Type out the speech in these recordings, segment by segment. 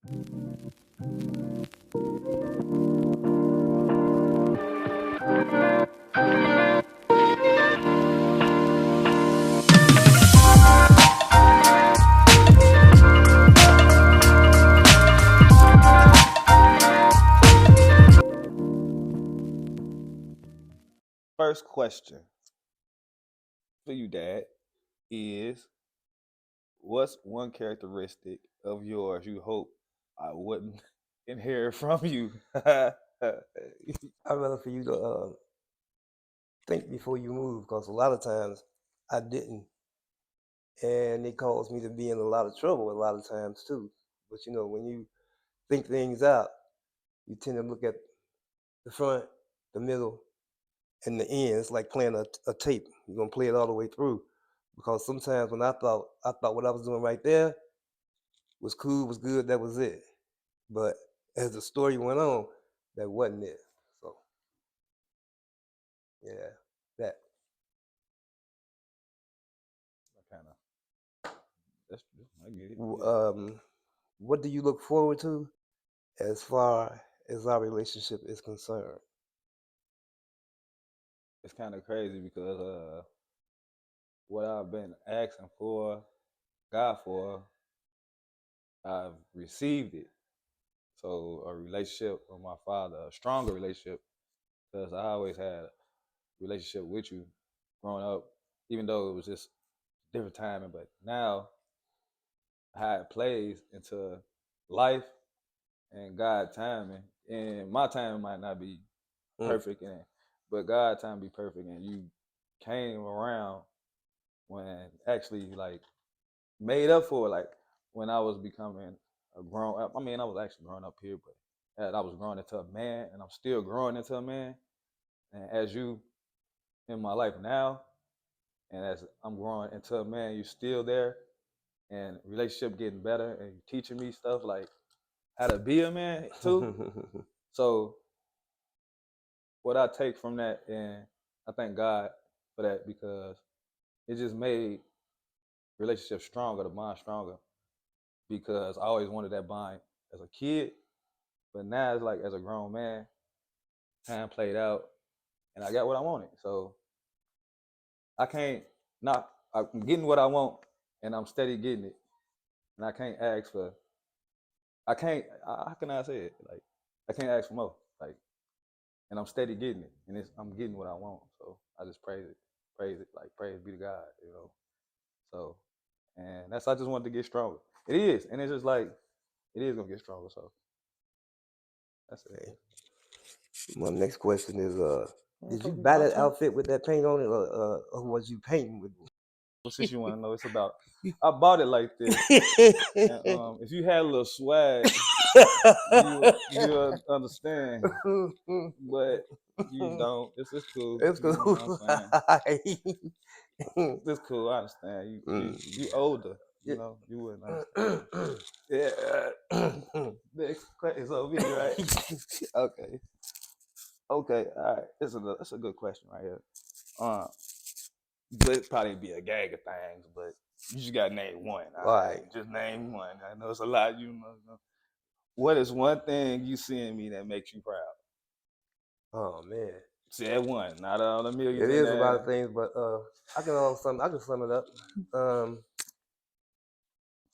First question for you, Dad, is what's one characteristic of yours you hope I wouldn't inherit from you? I'd rather for you to think before you move, because a lot of times I didn't, and it caused me to be in a lot of trouble a lot of times too. But you know, when you think things out, you tend to look at the front, the middle, and the end. It's like playing a tape. You're gonna play it all the way through. Because sometimes when I thought what I was doing right there was cool, was good, that was it. But as the story went on, that wasn't it. So yeah, that. Kind of. That's true. I get it. What do you look forward to as far as our relationship is concerned? It's kind of crazy because what I've been asking for, God for, I've received it. So a relationship with my father, a stronger relationship, because I always had a relationship with you growing up, even though it was just different timing. But now how it plays into life and God timing, and my timing might not be perfect, but God time be perfect, and you came around when actually like made up for it, like when I was becoming a grown up. I mean, I was actually growing up here, but as I was growing into a man, and I'm still growing into a man. And as you in my life now, and as I'm growing into a man, you're still there, and relationship getting better, and you teaching me stuff like how to be a man too. So what I take from that, and I thank God for that, because it just made relationships stronger, the bond stronger, because I always wanted that bond as a kid, but now it's like as a grown man, time played out, and I got what I wanted. So I can't not. I'm getting what I want, and I'm steady getting it, and I can't ask for. I can't. How can I say it? Like I can't ask for more. Like, and I'm steady getting it, and I'm getting what I want. So I just praise it, like praise be to God, you know. So, and I just wanted to get stronger. It is, and it's just like it is gonna get stronger. So that's it. My next question is, did you buy that outfit with that paint on it, or was you painting with it? Well, since you want to know, it's about. I bought it like this. And, if you had a little swag, you'll understand. But you don't. It's cool. It's cool. You know what I'm saying? It's cool. I understand. You older. You know, you wouldn't understand. Yeah. Next question is over here, right? Okay. Okay. All right. It's a good question right here. But probably be a gang of things, but you just gotta name one. All right. Just name one. I know it's a lot. You know. What is one thing you see in me that makes you proud? Oh man. See that one, not all a million. It is a lot of things, but I can sum it up.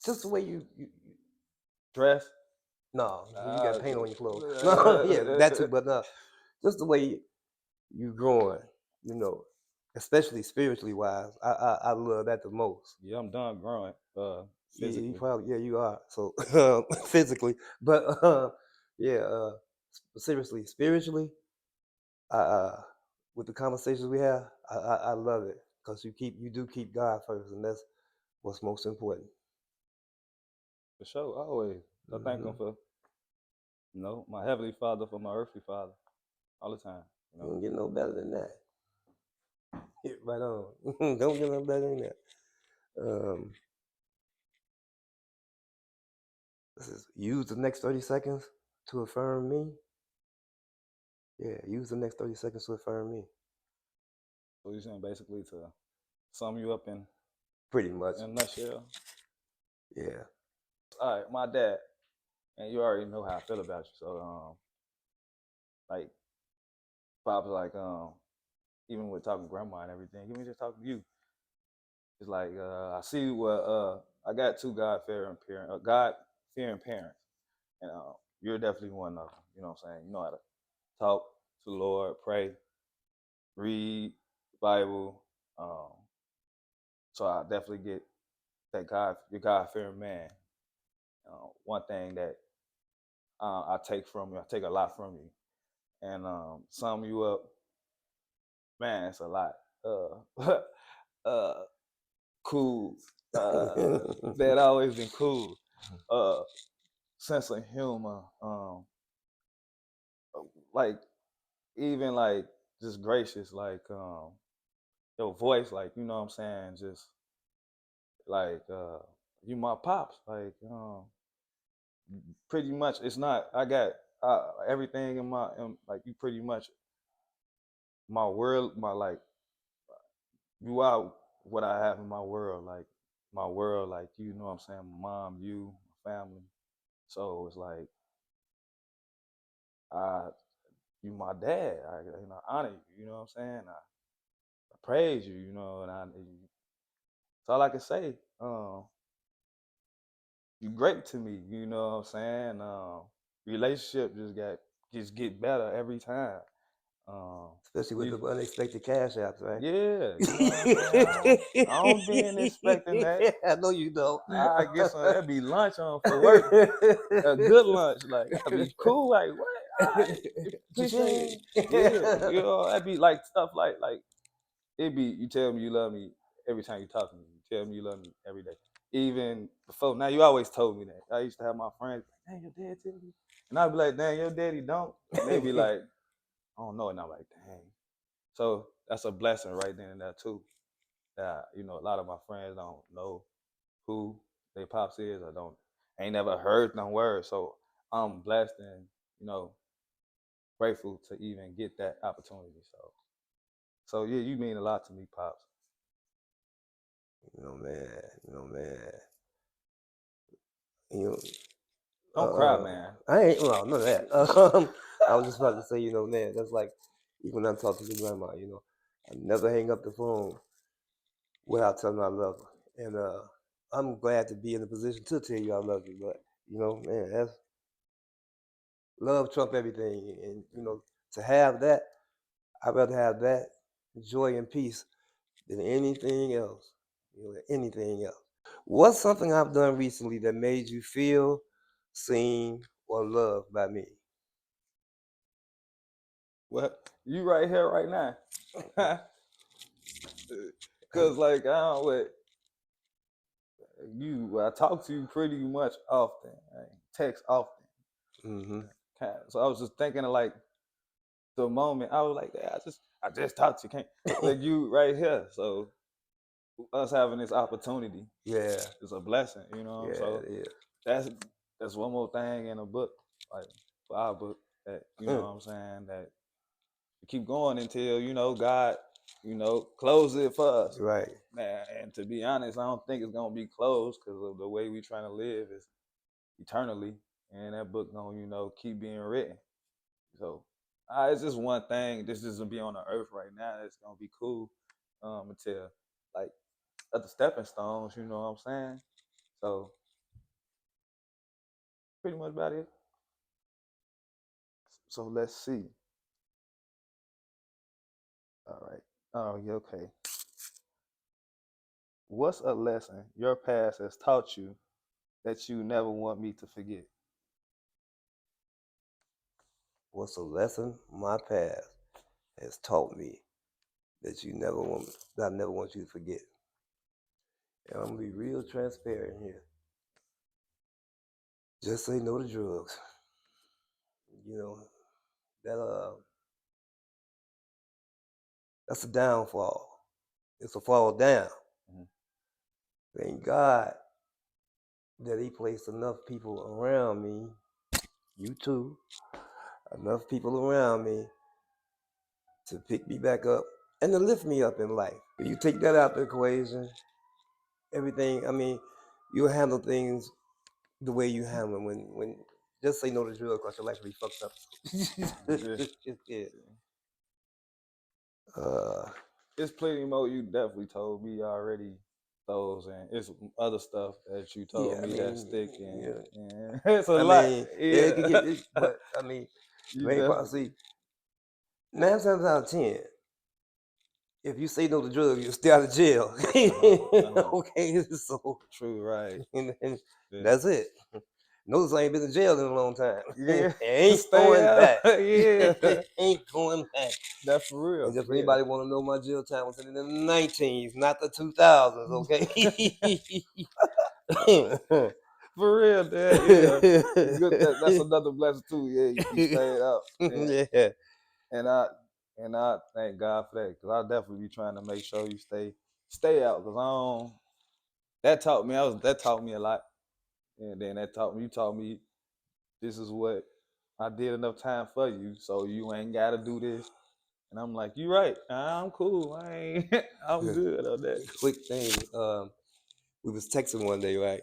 Just the way you dress. No, you got paint on your clothes. No, yeah, that too, but just the way you growing, you know, especially spiritually wise. I love that the most. Yeah, I'm done growing. Physically. Yeah, you probably you are. So physically, but yeah, seriously, spiritually, with the conversations we have, I love it because you do keep God first, and that's what's most important. For sure, always. I thank Him for, my heavenly Father, for my earthly Father, all the time. You know? Don't get no better than that. Right on. Don't get no better than that. Use the next 30 seconds to affirm me. Yeah, use the next 30 seconds to affirm me. So you're saying basically to sum you up in pretty much in a nutshell? Yeah. All right, my dad. and you already know how I feel about you. So like pops like even with talking to grandma and everything, even just talking to you, it's like I see what I got two God fearing parents, and you're definitely one of them. You know what I'm saying? You know how to talk to the Lord, pray, read the Bible. Um, so I definitely get that you're God fearing man. One thing that I take from you, I take a lot from you, and sum you up, man, it's a lot. Uh, cool. That always been cool. Uh, sense of humor. Like even like just gracious. Like your voice. Like you know what I'm saying. Just like you my pops. Like pretty much. It's not. I got everything like you pretty much my world. My like you are what I have in my world. Like my world. Like you know what I'm saying. My mom, you, my family. So it's like I you my dad. I honor you. You know what I'm saying. I praise you. You know, and that's all I can say. You great to me. You know what I'm saying. Relationship just get better every time. Especially with You, the unexpected cash apps, right? yeah, you know what I'm saying. I don't be expecting that. I know you don't. I get some. That be lunch on for work. A good lunch. Like I be cool. Like what? I appreciate it. Yeah, you know, that'd be like stuff like it be you tell me you love me every time you talk to me. You tell me you love me every day. Even before now, you always told me that. I used to have my friends like, "Dang, your dad tell you," and I'd be like, "Dang, your daddy don't," and they be like, "I don't know," and I'm like, "Dang." So that's a blessing right then and there too. That you know, a lot of my friends don't know who they pops is or don't ain't never heard no word. So I'm blessed and you know grateful to even get that opportunity. So yeah, you mean a lot to me, pops. You know, man. You know, man. You know, Don't cry, man. I ain't well, none of that. I was just about to say, you know, man, that's like even when I'm talking to grandma, you know, I never hang up the phone without telling her I love her. And I'm glad to be in a position to tell you I love you. But you know, man, that's love trump everything. And you know, to have that, I'd rather have that joy and peace than anything else. You know, anything else. What's something I've done recently that made you feel seen or loved by me? Well, you right here right now. Cause like I don't what you I talk to you pretty much often. I text often. Mm-hmm. So I was just thinking of like the moment I was like, yeah, I just talked to you. Can't like you right here. So us having this opportunity Yeah, is a blessing, you know. yeah, So it is. that's that's one more thing in a book, like for our book that you know what I'm saying that you keep going until you know God, you know, close it for us. Right. Man, and to be honest, I don't think it's gonna be closed because of the way we trying to live is eternally, and that book gonna you know keep being written. So it's just one thing. This is gonna be on the earth right now. It's gonna be cool until like other stepping stones. You know what I'm saying? So pretty much about it. So let's see. All right. Oh, yeah, okay. What's a lesson your past has taught you that you never want me to forget? What's a lesson my past has taught me that you never want that I never want you to forget? And I'm gonna be real transparent here. Just say no to drugs. You know, that that's a downfall. It's a fall down. Mm-hmm. Thank God that he placed enough people around me, you too, enough people around me to pick me back up and to lift me up in life. If you take that out the equation, everything, I mean, you'll handle things the way you handle them when just say no to drugs because your life will be fucked up. Yeah. It's plenty more you definitely told me already. Those and it's other stuff that you Yeah, told I me that mean, stick yeah. and it's a I lot. mean, yeah, it could Yeah, get, but I mean, you main part. definitely. See, 9 times out of 10, if you say no to drugs, you stay out of jail. Okay, so True, right? and Yeah, that's it. Notice I ain't been in jail in a long time. yeah. Ain't Stay going out. back. Yeah, Ain't going back. that's for And real. just for Yeah, anybody want to know, my jail time was in the 19s, not the 2000s. Okay. for real, Dad. Yeah, good. That's another blessing too. Yeah, you stayed out, Yeah. and I and I thank God for that because I definitely be trying to make sure you stay out because I don't. That taught me a lot, and then you taught me this is what I did enough time for you, so you ain't got to do this. And I'm like, you right. I'm cool. I ain't. I'm good on that. Quick thing. We was texting one day, right?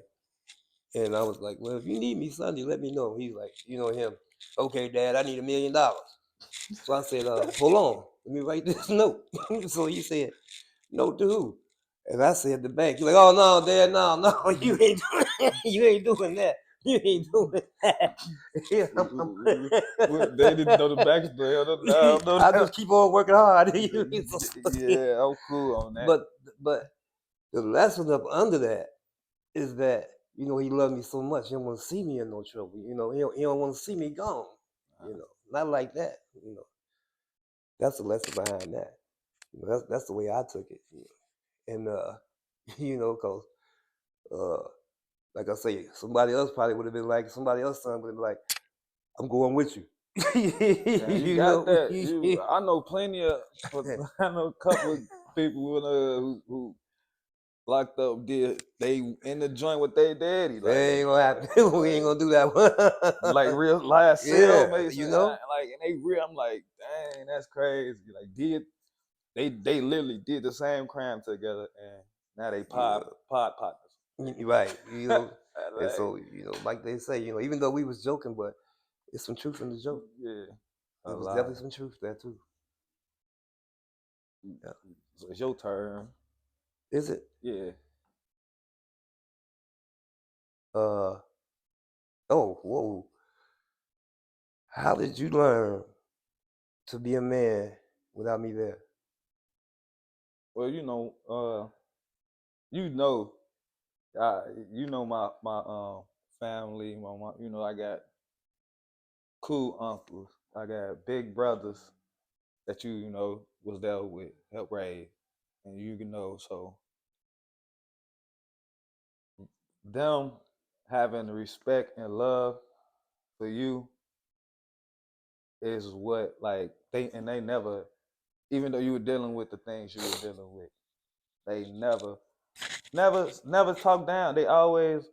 And I was like, well, if you need me Sunday, let me know. He's like, you know him. Okay, Dad, I need $1 million. So I said, hold on, let me write this note. So he said, note to who? And I said, the bank. He's like, oh no, Dad, no, you ain't doing, you ain't doing that. You ain't doing that. Yeah, They didn't know the backstory. I don't know I that. just keep on working hard. Yeah, I'm cool on that. But the lesson up under that is that he loved me so much. He don't want to see me in no trouble. He don't want to see me gone. Not like that. That's the lesson behind that. That's the way I took it. And cause like I say, somebody else probably would have been like, somebody else's son would have been like, I'm going with you. Man, you got that. I know plenty of. I know a couple of people who locked up they in the joint with their daddy. Like They ain't gonna happen. We ain't gonna do that one. like real live Yeah, cellmates. Like and they real. I'm like, dang, that's crazy. Like they literally did the same crime together, and now they pod partners. Right. And Like, so, like they say, even though we was joking, but it's some truth in the joke. yeah, a There was lot. definitely some truth there too. Yeah. So it's your turn. Is it? Yeah. Oh, whoa. How did you learn to be a man without me there? Well, you know, I, my family, my mom, I got cool uncles, I got big brothers that was there with, help raise, and so them having respect and love for you is what like they never, even though you were dealing with the things you were dealing with, they never talk down. They always,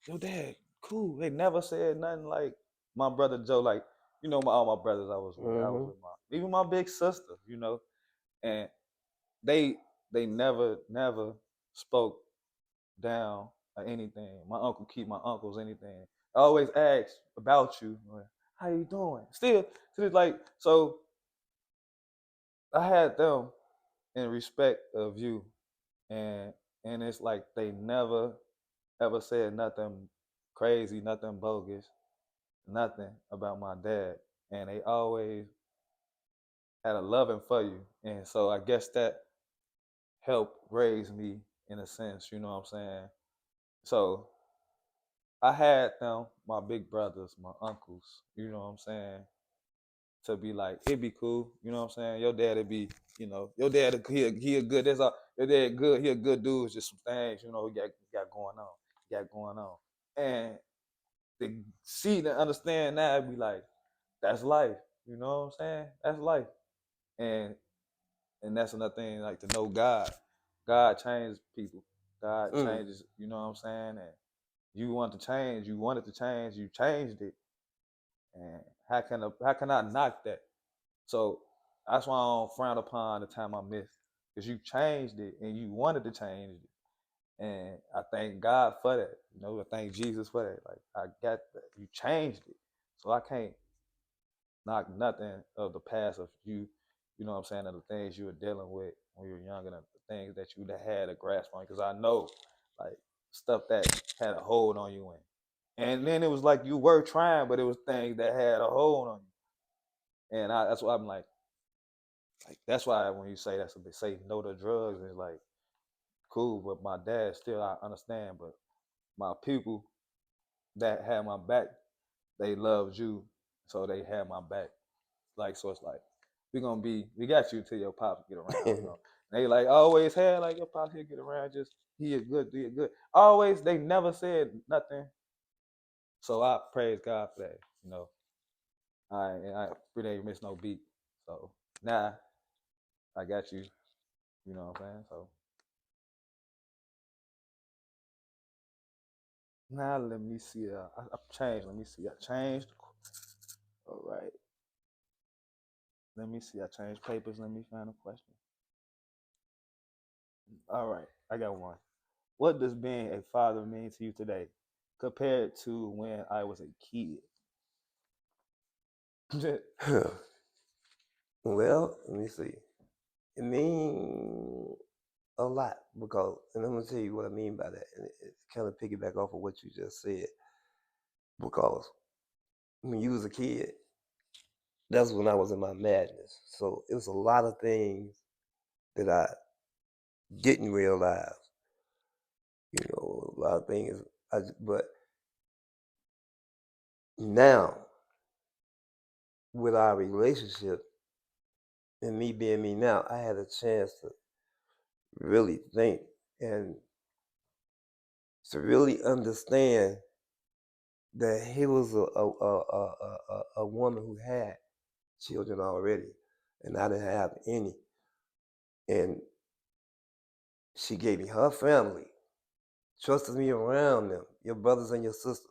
yo, Dad, cool. They never said nothing like my brother Joe, like, all my brothers I was with. I was with even my big sister, and they never spoke down or anything. My uncle keep my uncles anything. I always ask about you. Like, how you doing? Still, it's like so. I had them in respect of you, and it's like they never ever said nothing crazy, nothing bogus, nothing about my dad, and they always had a loving for you, and so I guess that helped raise me in a sense. You know what I'm saying? So I had them, my big brothers, my uncles. You know what I'm saying? To be like, it'd be cool. You know what I'm saying? Your dad'd be, your dad he a good. That's all. Your dad good. He a good dude. It's just some things, he got going on. He got going on, and to see and understand that, I'd be like, that's life. You know what I'm saying? That's life. And that's another thing, like to know God. God changes people. God changes, you know what I'm saying? And you want to change, you wanted to change, you changed it. And how can I knock that? So that's why I don't frown upon the time I missed. Because you changed it and you wanted to change it. And I thank God for that. I thank Jesus for that. Like I got that. You changed it. So I can't knock nothing of the past of you, you know what I'm saying, of the things you were dealing with when you were younger, and the things that you had a grasp on. Because I know, like, stuff that had a hold on you, and then it was like you were trying, but it was things that had a hold on you. And that's why I'm like that's why when you say that's what they say no to drugs, it's like cool. But my dad still, I understand. But my people that had my back, they loved you, so they had my back. Like, so it's like we got you till your pops get around, you know. And they like always had like your pops here get around, just he is good, do it good. Always, they never said nothing. So I praise God for that, you know. I really ain't miss no beat. So now I got you, you know what I'm saying? So now let me see. I changed. Let me see. I changed. All right. Let me see. I changed papers. Let me find a question. All right. I got one. What does being a father mean to you today compared to when I was a kid? Well, let me see. It means a lot because, and I'm gonna tell you what I mean by that, and it kind of piggyback off of what you just said. Because when you was a kid, that's when I was in my madness. So it was a lot of things that I didn't realize. You know, a lot of things. But now, with our relationship and me being me now, I had a chance to really think and to really understand that he was a woman who had children already, and I didn't have any. And she gave me her family, trusted me around them, your brothers and your sisters,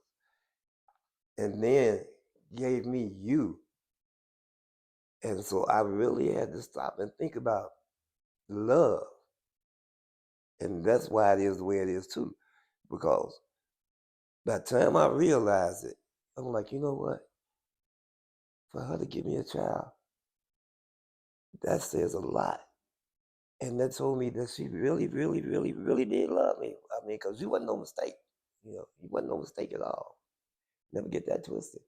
and then gave me you. And so I really had to stop and think about love. And that's why it is the way it is too. Because by the time I realized it, I'm like, you know what? For her to give me a child, that says a lot. And that told me that she really, really, really, really did love me. I mean, because you wasn't no mistake. You know, you wasn't no mistake at all. Never get that twisted.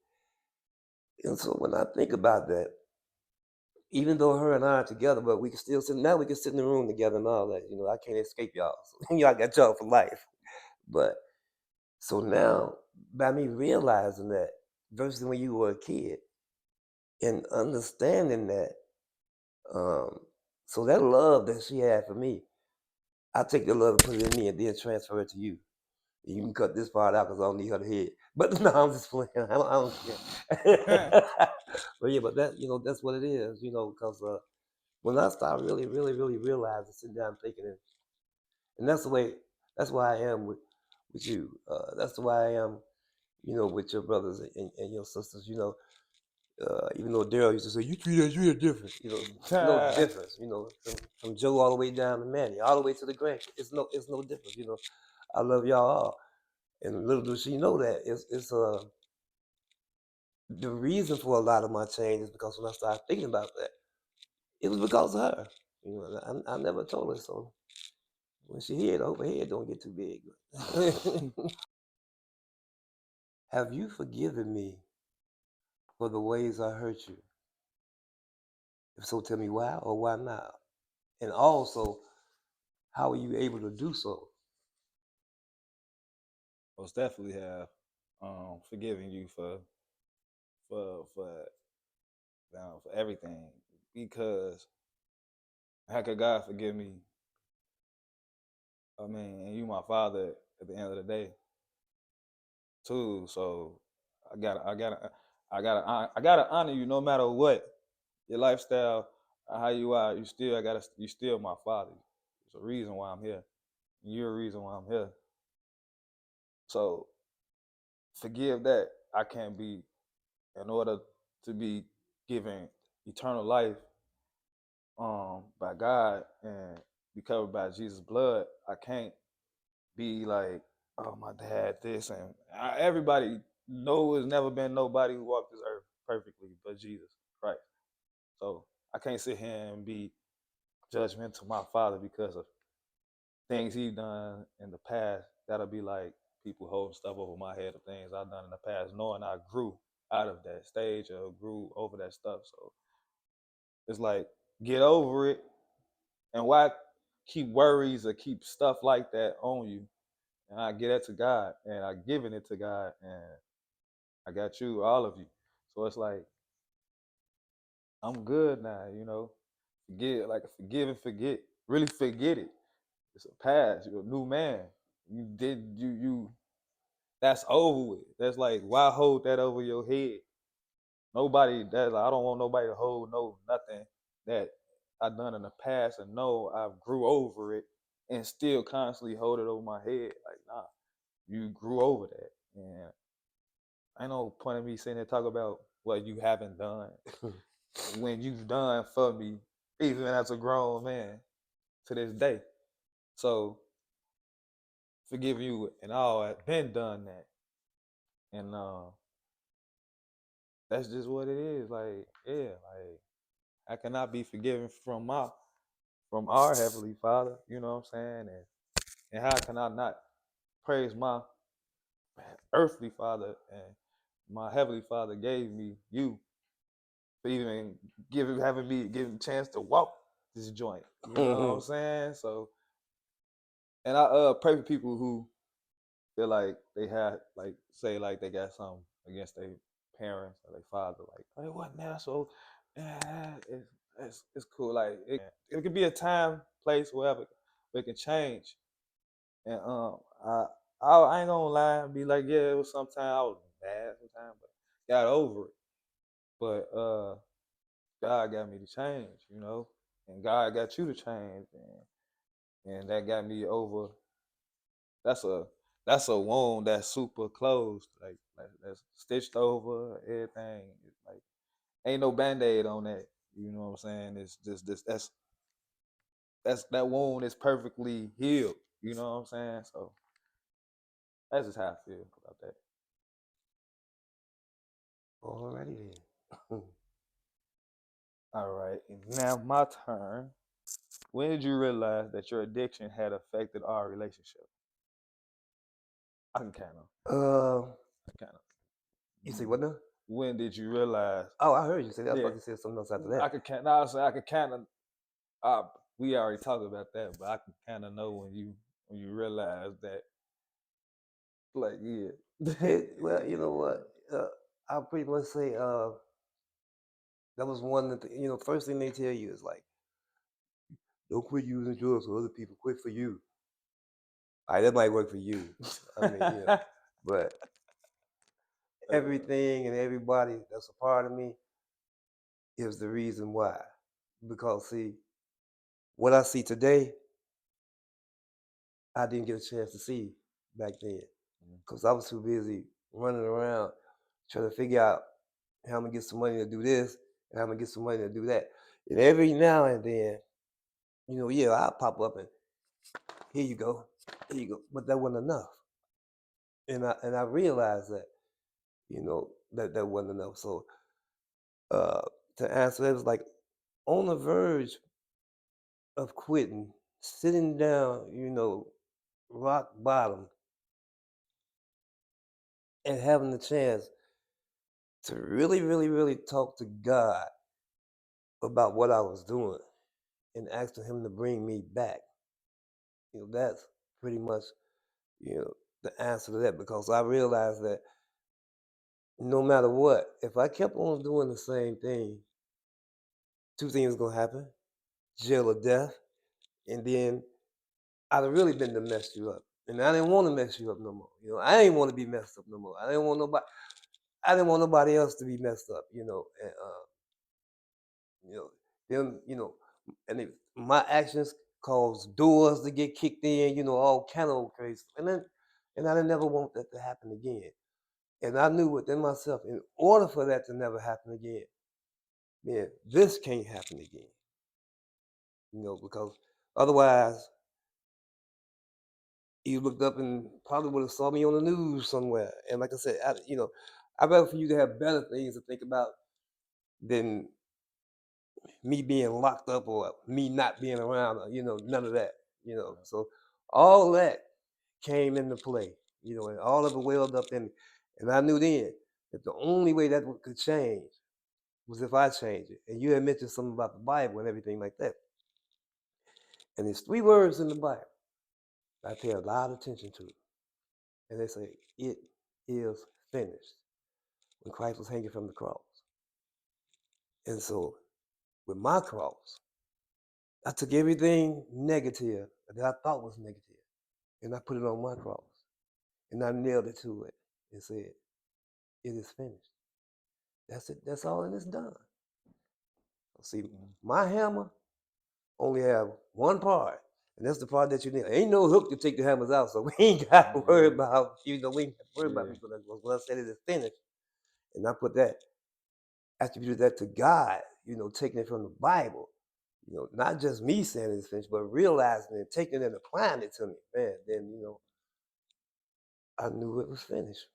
And so when I think about that, even though her and I are together, but we can still sit now, we can sit in the room together and all that. You know, I can't escape y'all. So, y'all got y'all for life. But so now, by me realizing that versus when you were a kid and understanding that, um, so that love that she had for me, I take the love and put it in me and then transfer it to you. You can cut this part out because I don't need her to hear it. But no, I'm just playing. I don't care. But yeah, but that, you know, that's what it is, you know, because when I start really, really, really realizing, sitting down thinking it, and that's the way, that's why I am with you. That's the way I am, you know, with your brothers and your sisters, you know. Even though Daryl used to say, you treat us real different, you know, no difference, you know, from Joe all the way down to Manny, all the way to the grandkids. It's no difference, you know. I love y'all all. And little does she know that it's the reason for a lot of my change is because when I started thinking about that, it was because of her. You know, I never told her so. When she hear it, I hope her head don't get too big. Have you forgiven me for the ways I hurt you? If so, tell me why or why not. And also, how are you able to do so? Most definitely have forgiven you for for everything, because how could God forgive me? I mean, and you my father at the end of the day too. So I gotta honor you no matter what your lifestyle, how you are. You still my father. It's a reason why I'm here. You're a reason why I'm here. So forgive that. I can't be, in order to be given eternal life by God and be covered by Jesus' blood. I can't be like, oh, my dad this, and everybody no, there's never been nobody who walked this earth perfectly but Jesus Christ. So I can't sit here and be judgmental to my father because of things he done in the past. That'll be like people holding stuff over my head of things I've done in the past, knowing I grew out of that stage or grew over that stuff. So it's like get over it, and why keep worries or keep stuff like that on you? And I get it to God, and I giving it to God, and I got you, all of you. So it's like I'm good now, Forget, like forgive and forget. Really forget it. It's a past. You're a new man. You did you. That's over with. That's like why hold that over your head? Nobody. That like, I don't want nobody to hold no nothing that I done in the past and know I grew over it and still constantly hold it over my head. Like nah, you grew over that, and ain't no point in me sitting there talking about what you haven't done when you've done for me, even as a grown man to this day. So forgive you and all. I've been done that, and that's just what it is. Like yeah, like I cannot be forgiven from our heavenly Father. You know what I'm saying? And how can I not praise my earthly Father and my heavenly Father gave me you for even having me give a chance to walk this joint. You know what I'm saying? So, and I pray for people who feel like they had like say like they got something against their parents or their father. Like what now? So, yeah, it's cool. Like it could be a time, place, wherever, but it can change. And I ain't gonna lie and be like, yeah, it was sometimes I was bad sometimes, but got over it. But God got me to change, and God got you to change, and that got me over. That's a wound that's super closed, like that's stitched over everything. Like ain't no band-aid on that. You know what I'm saying? It's just this that's that wound is perfectly healed. You know what I'm saying? So that's just how I feel about that. Alrighty then. All right, now my turn. When did you realize that your addiction had affected our relationship? I can kind of, Uh, kind of. you say what now? When did you realize? Oh, I heard you say that. I Yeah, thought you said something else after that. I could kind. Now I say I could kind of. We already talked about that, but I can kind of know when you realize that. Like yeah. Well, you know what? I'll pretty much say that was one of the first thing they tell you is like, don't quit using drugs so other people quit for you. All right, that might work for you. I mean, but everything and everybody that's a part of me is the reason why. Because see, what I see today, I didn't get a chance to see back then because I was too busy running around trying to figure out how I'm gonna get some money to do this and how I'm gonna get some money to do that. And every now and then, I'll pop up and here you go, but that wasn't enough. And I realized that, that wasn't enough. So uh, to answer that, it was like on the verge of quitting, sitting down, rock bottom, and having the chance to really, really, really talk to God about what I was doing and asking Him to bring me back. That's pretty much, the answer to that because I realized that no matter what, if I kept on doing the same thing, two things gonna happen: jail or death, and then I'd have really been to mess you up. And I didn't want to mess you up no more. I didn't want to be messed up no more. I didn't want nobody. I didn't want nobody else to be messed up. And you know, them, and my actions caused doors to get kicked in. All kind of crazy. And I didn't never want that to happen again. And I knew within myself, in order for that to never happen again, then this can't happen again. Because otherwise, he looked up and probably would have saw me on the news somewhere. And like I said, I'd rather for you to have better things to think about than me being locked up or me not being around. None of that. So all that came into play. And all of it welled up in me. And I knew then that the only way that could change was if I changed it. And you had mentioned something about the Bible and everything like that. And there's 3 words in the Bible I pay a lot of attention to. And they say, "It is finished," when Christ was hanging from the cross. And so with my cross, I took everything negative that I thought was negative and I put it on my cross. And I nailed it to it and said, "It is finished." That's it. That's all, and it's done. See, my hammer only have one part, and that's the part that you need. Ain't no hook to take the hammers out, so we ain't got to worry about, we ain't got to worry about me. When I said it is finished, and I put that, attributed that to God, taking it from the Bible, not just me saying it's finished, but realizing it, taking it and applying it to me, man, then, I knew it was finished.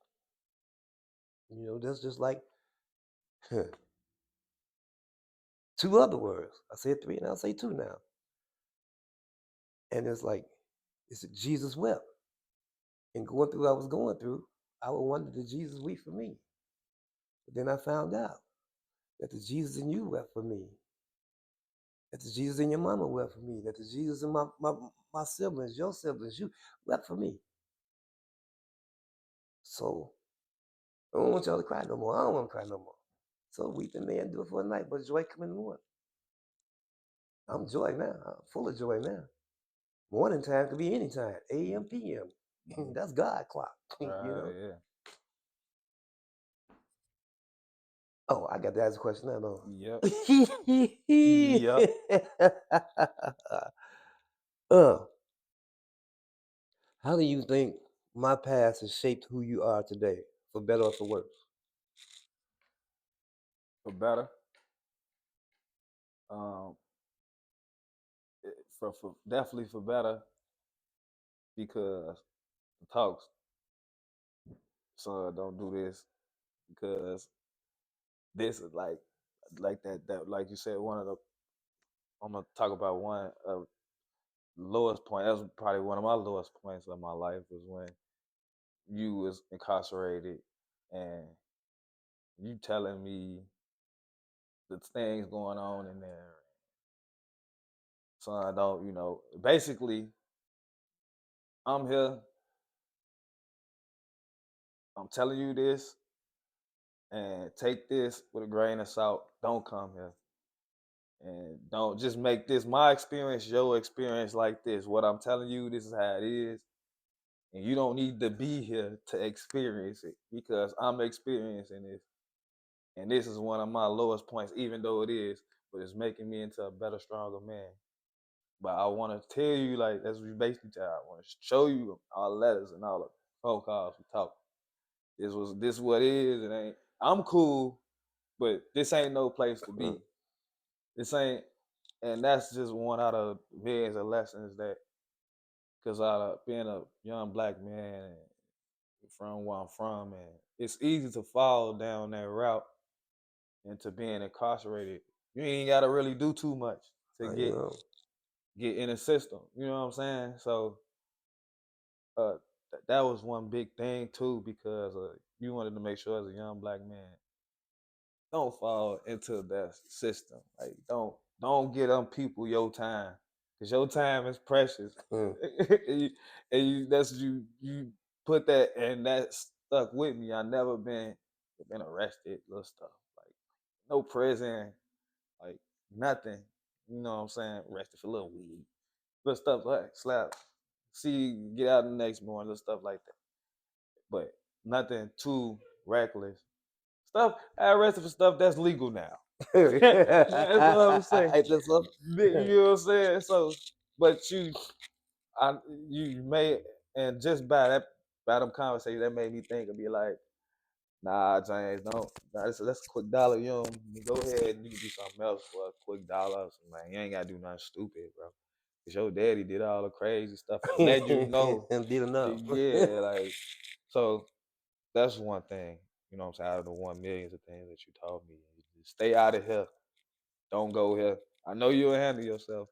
That's just like 2 other words. I said 3 and I'll say 2 now. And it's like, it's Jesus wept. And going through what I was going through, I would wonder, did Jesus weep for me? But then I found out that the Jesus in you wept for me. That the Jesus in your mama wept for me. That the Jesus in my siblings, your siblings, you wept for me. So I don't want y'all to cry no more. I don't want to cry no more. So weeping may endure for a night, but joy come in the morning. I'm joy now. I'm full of joy now. Morning time could be any time, AM, PM. That's God clock. Yeah. Oh, I got to ask a question now, though. Yep. Yep. How do you think my past has shaped who you are today, for better or for worse? For better. Um, for definitely for better, because the talks, son, don't do this, because this is like that like you said, one of the, I'm gonna talk about one of the lowest point. That was probably one of my lowest points of my life, was when you was incarcerated and you telling me the things going on in there. Son, I don't, basically, I'm here, I'm telling you this, and take this with a grain of salt. Don't come here. And don't just make this my experience your experience like this. What I'm telling you, this is how it is. And you don't need to be here to experience it, because I'm experiencing this. And this is one of my lowest points, even though it is, but it's making me into a better, stronger man. But I want to tell you, like, that's what you basically tell. I want to show you our letters and all the phone calls we talk. This what it is. It ain't. I'm cool, but this ain't no place to be. This ain't, and that's just one out of millions of lessons that, because out of being a young black man and from where I'm from, and it's easy to fall down that route into being incarcerated. You ain't got to really do too much to get in the system. You know what I'm saying? So uh, that was one big thing too, because you wanted to make sure as a young black man, don't fall into that system. Like don't get on people your time, because your time is precious. That's you put that, and that stuck with me. I never been arrested, little stuff like no prison, like nothing. You know what I'm saying? Arrested for little weed, little stuff like slap. See, get out the next morning, little stuff like that. But nothing too reckless. Stuff I arrested for stuff that's legal now. That's what I'm saying. You know what I'm saying? So, but I, you may, and just by them conversations, that made me think and be like, nah, James, don't. Nah, that's a quick dollar. You know, go ahead and you can do something else for a quick dollar. Man, you ain't gotta do nothing stupid, bro. 'Cause your daddy did all the crazy stuff and let you know, and did enough. yeah, like so that's one thing, you know what I'm saying, out of the 1 millions of things that you told me. Just stay out of here. Don't go here. I know you'll handle yourself,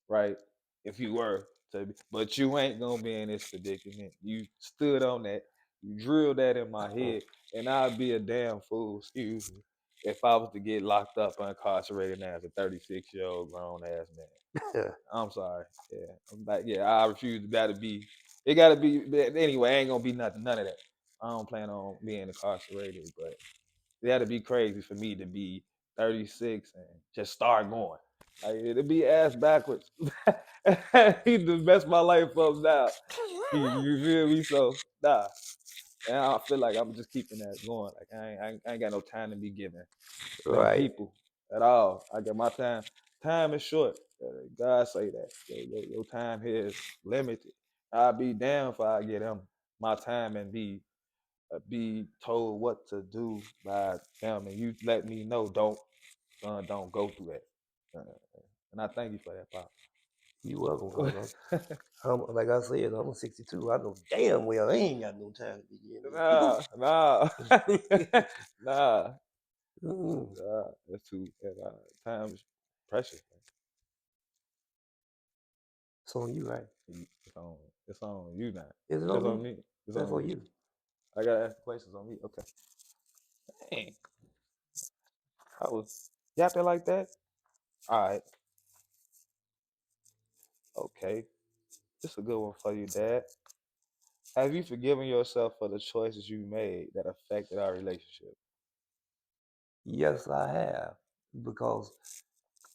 right? If you were to be, but you ain't gonna be in this predicament. You stood on that, you drilled that in my head, and I'd be a damn fool, excuse me, if I was to get locked up or incarcerated now as a 36-year-old grown ass man. I'm sorry. Yeah. I'm like, yeah, I refuse to gotta be it gotta be anyway, ain't gonna be nothing, none of that. I don't plan on being incarcerated, but it had to be crazy for me to be 36 and just start going. Like it'd be ass backwards. To mess my life up now. You feel me? So nah. And I feel like I'm just keeping that going. Like I ain't got no time to be giving them Right. people at all. I got my time. Time is short. God say that. Your time here is limited. I'll be damned if I get them my time and be told what to do by them, and you let me know. Don't son, don't go through that. And I thank you for that, Pop. You welcome, cause like I said, I'm 62. I know damn well I ain't got no time to be getting Nah, nah, it. nah. Mm. That's too. Time is precious. It's on you, right? It's on. It's on you now. Is it It's on on me? me. It's That's on on you. you. I gotta ask questions on me. Okay. Dang, I was yapping like that. All right. Okay. This is a good one for you, Dad. Have you forgiven yourself for the choices you made that affected our relationship? Yes, I have, because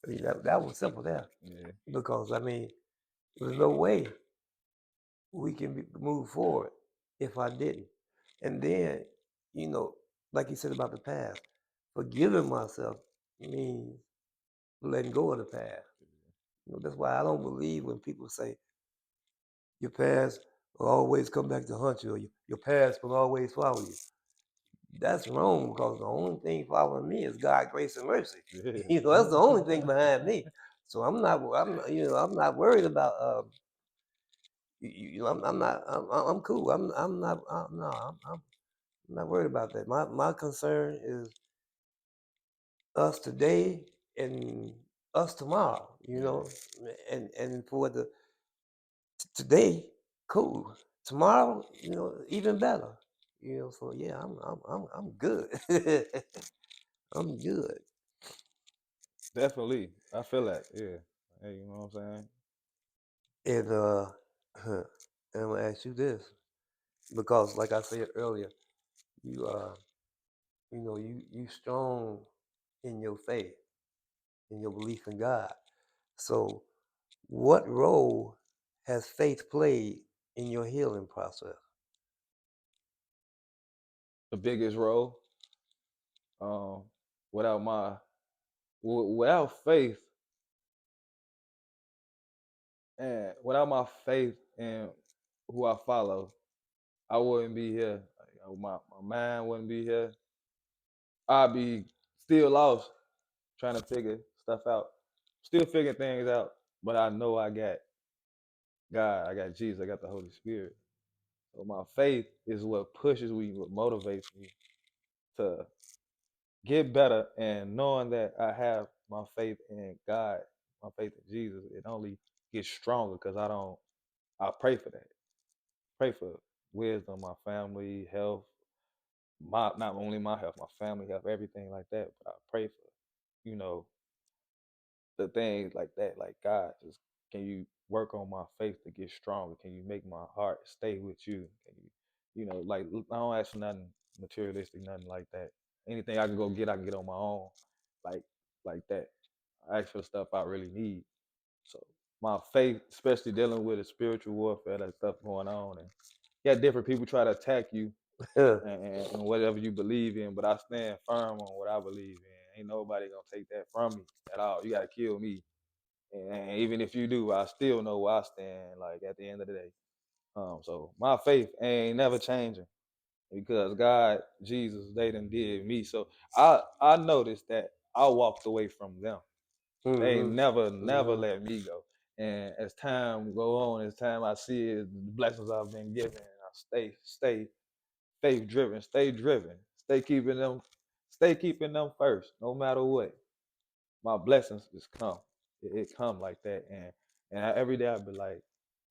I mean, that was simple there. Yeah. Because I mean, there's no way we can move forward if I didn't. And then, you know, like you said about the past, forgiving myself means letting go of the past. You know, that's why I don't believe when people say your past will always come back to haunt you, or your past will always follow you. That's wrong, because the only thing following me is God, grace, and mercy. Yeah. You know, that's the only thing behind me. So I'm not worried about. I'm cool. I'm not. No, I'm not worried about that. My concern is us today and us tomorrow. You Yeah. know, and for the today, cool. Tomorrow, you know, even better. You know, so yeah, I'm good. I'm good. Definitely. I feel that. Yeah. Hey, you know what I'm saying? And and I'm gonna ask you this, because, like I said earlier, you you know, you strong in your faith, in your belief in God. So, what role has faith played in your healing process? The biggest role. Um, without my without faith and without my faith in who I follow, I wouldn't be here. Like, my mind wouldn't be here. I'd be still lost trying to figure stuff out. Still figuring things out. But I know I got God, I got Jesus, I got the Holy Spirit. So my faith is what pushes me, what motivates me to get better. And knowing that I have my faith in God, my faith in Jesus, it only gets stronger because I pray for that. Pray for wisdom, my family, health, my not only my health, my family health, everything like that. But I pray for, you know, the things like that, like God, just can you work on my faith to get stronger? Can you make my heart stay with you? Can you know, like I don't ask for nothing materialistic, nothing like that. Anything I can get on my own, like like that. I ask for the stuff I really need. So my faith, especially dealing with the spiritual warfare, that stuff going on, and yeah, different people try to attack you and whatever you believe in, but I stand firm on what I believe in. Ain't nobody gonna take that from me at all. You gotta kill me, and even if you do, I still know where I stand. Like at the end of the day, so my faith ain't never changing because God, Jesus, they done did me. So I noticed that I walked away from them. They Mm-hmm. never Mm-hmm. let me go. And as time go on, as time I see it, the blessings I've been given, I stay faith driven, stay keeping them first, no matter what. My blessings just come. It come like that, and every day I be like,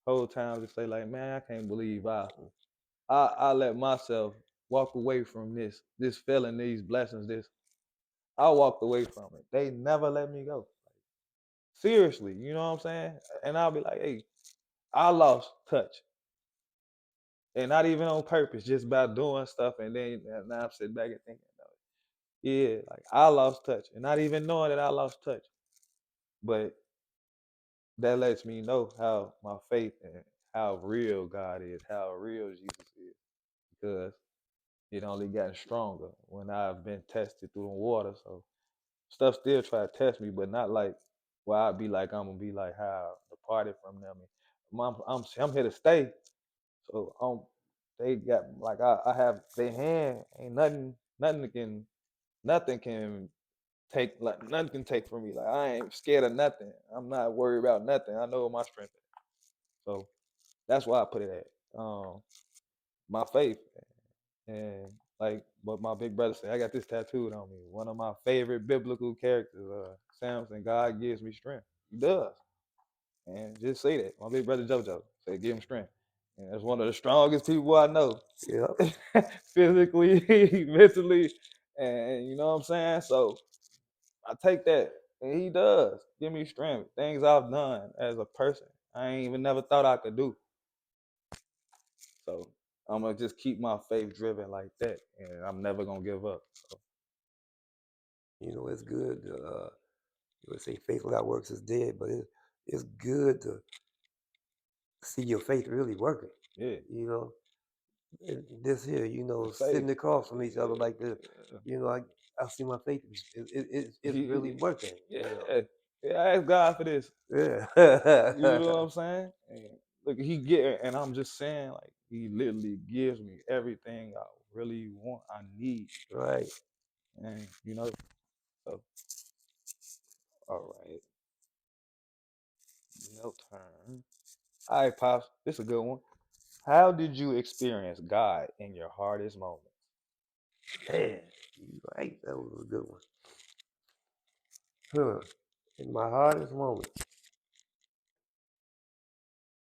whole time just say like, man, I can't believe I let myself walk away from this feeling, these blessings, this I walked away from it. They never let me go. Seriously, you know what I'm saying? And I'll be like, hey, I lost touch. And not even on purpose, just by doing stuff. And then now I'm sitting back and thinking, yeah, like I lost touch. And not even knowing that I lost touch. But that lets me know how my faith and how real God is, how real Jesus is. Because it only gotten stronger when I've been tested through the water. So stuff still try to test me, but not like where I'd be like I'm gonna be like how departed from them. I'm here to stay. So they got like I have their hand. Ain't nothing can take like nothing can take from me. Like I ain't scared of nothing. I'm not worried about nothing. I know my strength is. So that's why I put it at. My faith. And like what my big brother said, I got this tattooed on me. One of my favorite biblical characters, Samson, God gives me strength. He does. And just say that. My big brother JoJo say give him strength. And that's one of the strongest people I know. Yep. Physically, mentally, and you know what I'm saying? So I take that. And he does. Give me strength. Things I've done as a person. I ain't even never thought I could do. So I'm gonna just keep my faith driven like that, and I'm never gonna give up. So. You know, it's good. You would say faith without works is dead, but it's good to see your faith really working. Yeah, You know, this here, you know, the faith. sitting across from each other like this, Yeah. you know, I see my faith it's really working. Yeah, You know, yeah. I ask God for this. yeah, You know what I'm saying? And look, He get, and I'm just saying, like He literally gives me everything I really want, I need, right. and you know. So, all right, your turn. All right, pops. This is a good one. How did you experience God in your hardest moments? Man, you right. That was a good one. Huh. In my hardest moment,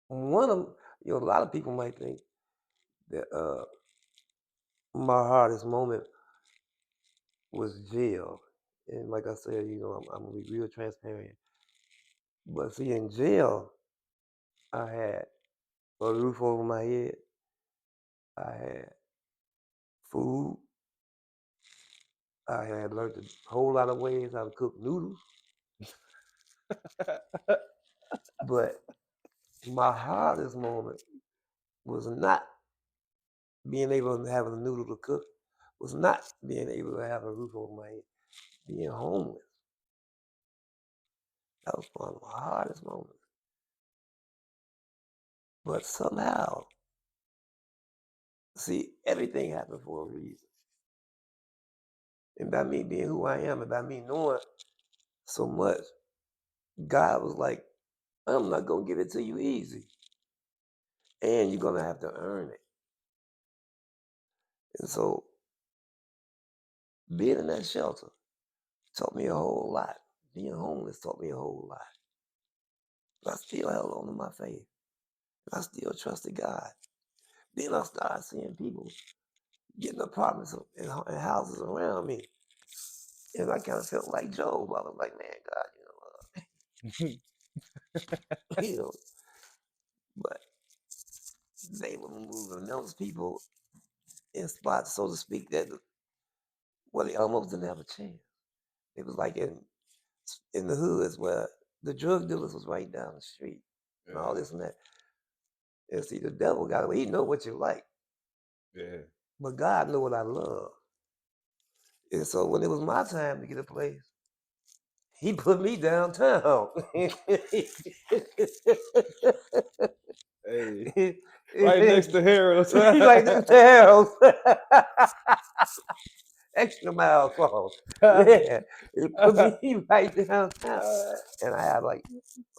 one of you know, a lot of people might think that my hardest moment was jail. And like I said, you know, I'm gonna be real transparent. But see, in jail, I had a roof over my head. I had food. I had learned a whole lot of ways how to cook noodles. But my hardest moment was not being able to have a noodle to cook, was not being able to have a roof over my head, being homeless. That was one of my hardest moments. But somehow, see, everything happened for a reason. And by me being who I am and by me knowing so much, God was like, I'm not going to give it to you easy. And you're going to have to earn it. And so being in that shelter taught me a whole lot. Being homeless taught me a whole lot. But I still held on to my faith. I still trusted God. Then I started seeing people getting apartments and houses around me. And I kind of felt like Job. I was like, man, God, you know, but they were moving those people in spots, so to speak, that well, they almost didn't have a chance. It was like in the hoods where the drug dealers was right down the street and all this and that. And see, the devil got he know what you like, Yeah. but God know what I love. And so when it was my time to get a place, he put me downtown. Hey, right next to Harold's. Right next to Harold's. extra mild sauce. Yeah, it put me right downtown, and I have like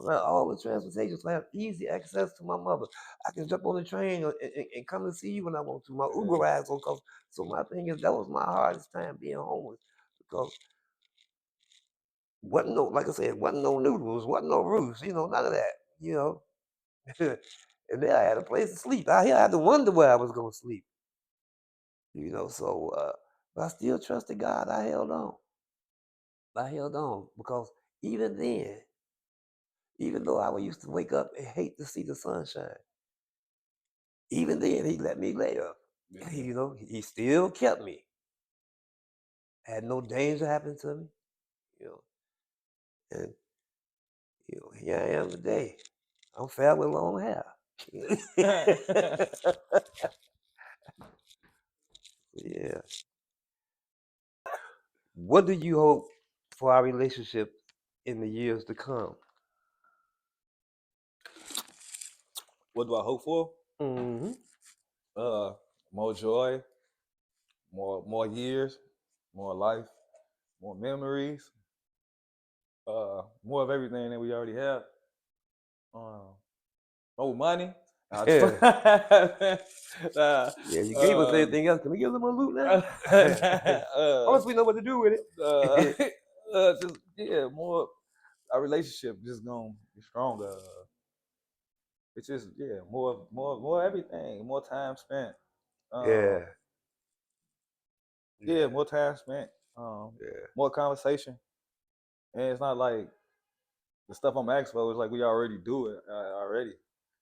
all the transportation, so I have easy access to my mother. I can jump on the train and come and see you when I want to. My Uber rides don't cost. So my thing is, that was my hardest time being homeless because wasn't no, like I said, wasn't no noodles, wasn't no roofs, none of that, and then I had a place to sleep. I had to wonder where I was gonna sleep, So, but I still trusted God. I held on. I held on because even then, even though I used to wake up and hate to see the sunshine, even then He let me lay up. Yeah. He still kept me. Had no danger happen to me, and here I am today. I'm fat with long hair. Yeah. What do you hope for our relationship in the years to come? What do I hope for? Mm-hmm. More joy, more years, more life, more memories, more of everything that we already have. More money. Nah, just Yeah. nah, Yeah, you gave us everything else. Can we give them a loot now? Once we know what to do with it. just more. Our relationship just gonna be stronger. It's just more everything. More time spent. Um, Yeah. yeah, more time spent. Yeah. More conversation, and it's not like the stuff I'm asking for is like we already do it already.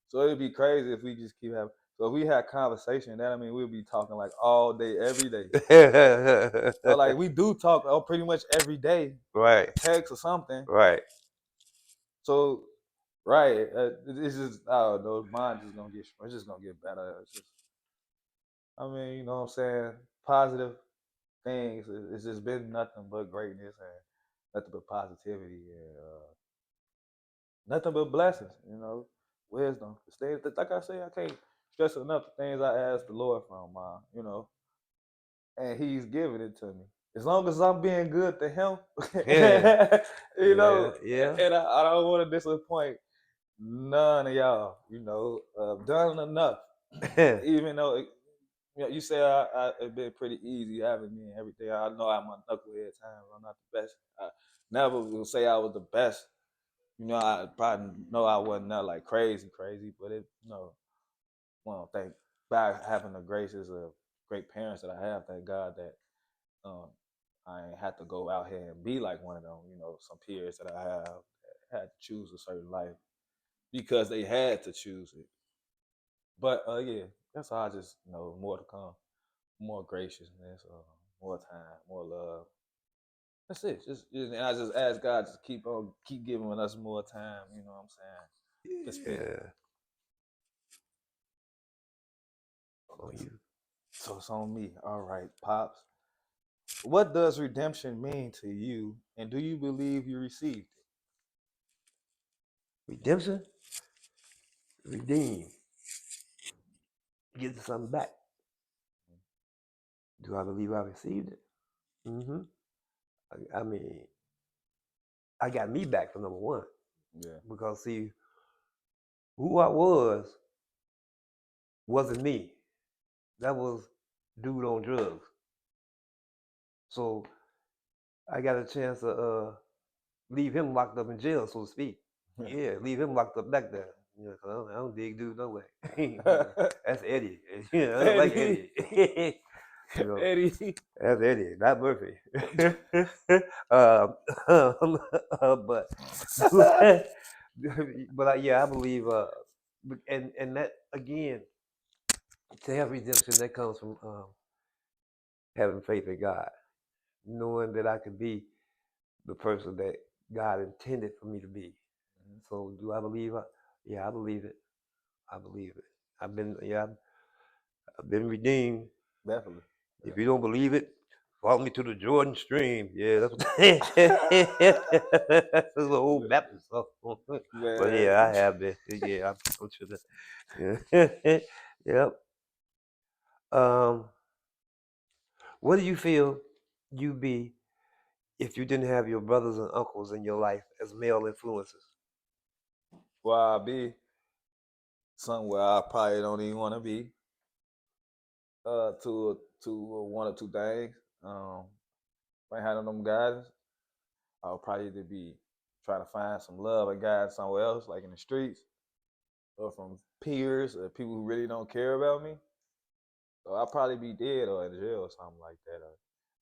So it'd be crazy if we just keep having. So if we had conversation, that I mean we'll be talking like all day, every day. So like we do talk pretty much every day, Right. text or something. Right. So right, it's just I don't know. Mine just gonna get. It's just gonna get better. It's just, I mean, you know what I'm saying? Positive things. It's just been nothing but greatness and nothing but positivity and nothing but blessings. Wisdom. Stay like I say, I can't stress enough the things I asked the Lord from. And He's giving it to me. As long as I'm being good to Him, Yeah. you know, Yeah. and I don't want to disappoint none of y'all. Done enough. Yeah. Even though you say it's been pretty easy having me and everything. I know I'm a knucklehead times. I'm not the best. I never will say I was the best. I probably know I wasn't not like crazy, but well, thank by having the graces of great parents that I have. Thank God that um, I ain't had to go out here and be like one of them. Some peers that I have that had to choose a certain life because they had to choose it. But yeah, that's all. I just more to come, more graciousness, more time, more love. That's it. And I just ask God to keep giving us more time. You know what I'm saying? To spend. Yeah. On you. So it's on me. All right, pops. What does redemption mean to you, and do you believe you received it? Redemption, redeem, get something back. Do I believe I received it? Mm-hmm. I mean, I got me back for number one. Yeah. Because see, who I wasn't me. That was dude on drugs. So I got a chance to leave him locked up in jail, so to speak. Yeah, leave him locked up back there. Cause I don't dig dude no way. That's Eddie. I don't like Eddie. Eddie. That's Eddie, not Murphy. But yeah, I believe. And that again, to have redemption, that comes from having faith in God, knowing that I could be the person that God intended for me to be. So, do I believe? Yeah, I believe it. I believe it. I've been redeemed. Definitely. If you don't believe it, follow me to the Jordan stream. Yeah, that's that's the old Baptist stuff. But Man. yeah, I have been. Yeah, I'm sure that. Yeah. Yep. What do you feel you be if you didn't have your brothers and uncles in your life as male influences? Where I be somewhere I probably don't even want to be. To one or two things. If I ain't had none of them guys, I'll probably either be trying to find some love or guidance somewhere else, like in the streets, or from peers or people who really don't care about me. So I'll probably be dead or in jail or something like that.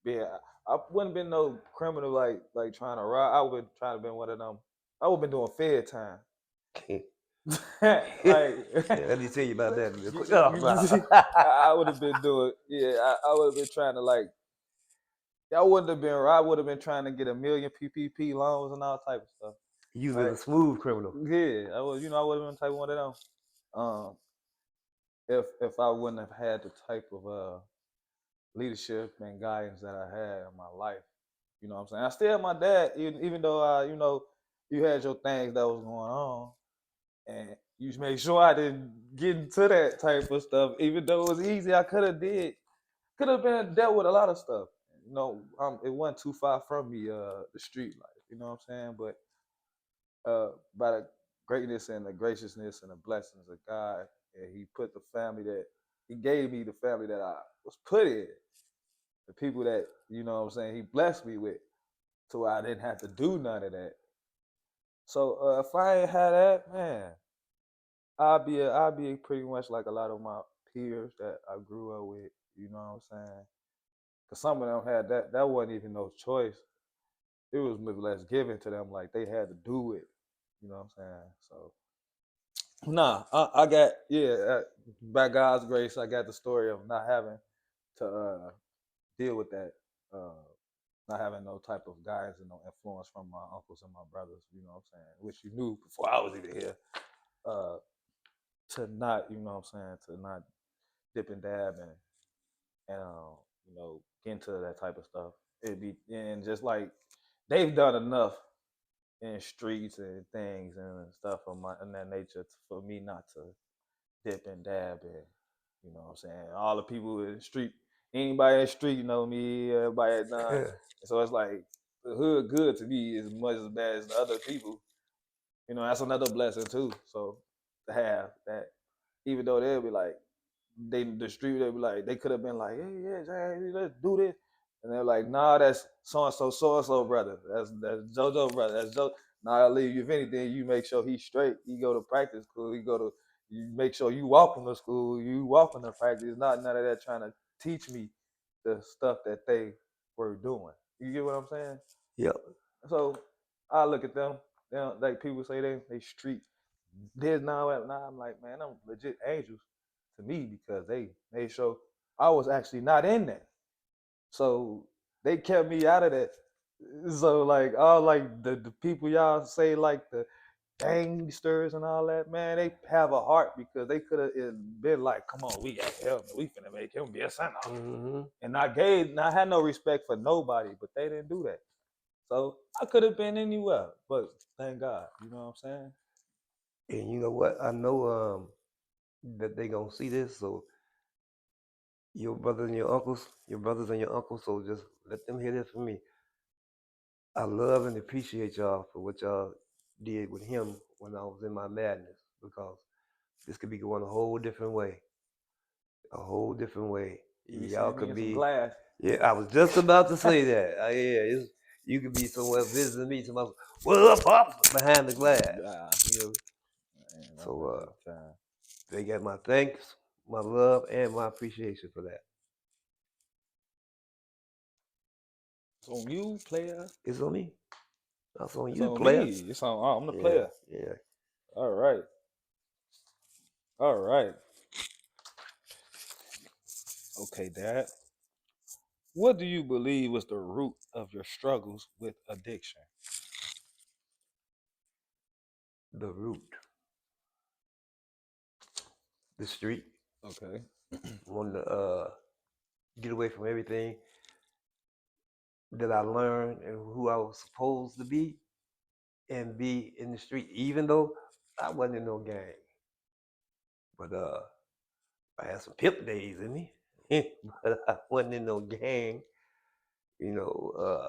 Yeah, I wouldn't been no criminal like trying to rob. I would try to been one of them. I would been doing fed time. Like Let me tell you about that real quick. Oh, I would have been doing, yeah, I would have been trying to like, I wouldn't have been, I would have been trying to get a million PPP loans and all type of stuff. You been Like, a smooth criminal. yeah, I was, I would have been type of one of them. Um, if I wouldn't have had the type of leadership and guidance that I had in my life, you know what I'm saying? I still have my dad, even though you had your things that was going on, and you just made sure I didn't get into that type of stuff. Even though it was easy, I could have been dealt with a lot of stuff. It wasn't too far from me, the street life. You know what I'm saying? But by the greatness and the graciousness and the blessings of God, and He put the family that He gave me, the family that I was put in, the people that what I'm saying He blessed me with, to where I didn't have to do none of that. So if I ain't had that, man, I'll be pretty much like a lot of my peers that I grew up with. You know what I'm saying? Cause some of them had that. That wasn't even no choice. It was more or less given to them. Like they had to do it. You know what I'm saying? So nah, I got by God's grace, I got the story of not having to deal with that. Uh, Not having no type of guidance and no influence from my uncles and my brothers. You know what I'm saying? Which you knew before I was even here. Uh, to not, you know what I'm saying, to not dip and dab and get into that type of stuff. It'd be and just like they've done enough in streets and things and stuff of my in that nature for me not to dip and dab in. You know what I'm saying? All the people in the street, anybody in the street know me, everybody at none. So it's like the hood good to me as much as bad as the other people. That's another blessing too. So to have that, even though they'll be like, the street they be like they could have been like, hey, yeah, Jay, let's do this, and they're like, nah, that's so and so brother, that's JoJo brother, that's Joe. Nah, I leave you. If anything, you make sure he's straight. You go to practice school. You make sure you walk him to school. You walk him to practice. Not none of that trying to teach me the stuff that they were doing. You get what I'm saying? Yep. So I look at them. Like people say they street. There's now I'm like, man, I'm legit angels to me because they made sure I was actually not in that. So they kept me out of that. So like all like the people y'all say like the gangsters and all that, man, they have a heart because they could have been like, come on, we got him, we finna make him be a son of. Mm-hmm. And I had no respect for nobody, but they didn't do that. So I could have been anywhere, but thank God, you know what I'm saying? And you know what? I know that they gonna see this, so your brothers and your uncles, so just let them hear this from me. I love and appreciate y'all for what y'all did with him when I was in my madness, because this could be going a whole different way. A whole different way. You be Y'all seeing me could in some be, glass. yeah, I was just about to say that. Yeah, you could be somewhere visiting me tomorrow. What up, Pops? Behind the glass. Nah, You know? man, that's So a big time. they got my thanks, my love, and my appreciation for that. It's on you, player. It's on me. That's on It's you, on me. player. It's on. I'm the Yeah, player. yeah. All right. All right. Okay, Dad. What do you believe was the root of your struggles with addiction? The root, the street. Okay. Wanting to get away from everything that I learned and who I was supposed to be and be in the street, even though I wasn't in no gang. But I had some pimp days in me, but I wasn't in no gang. You know,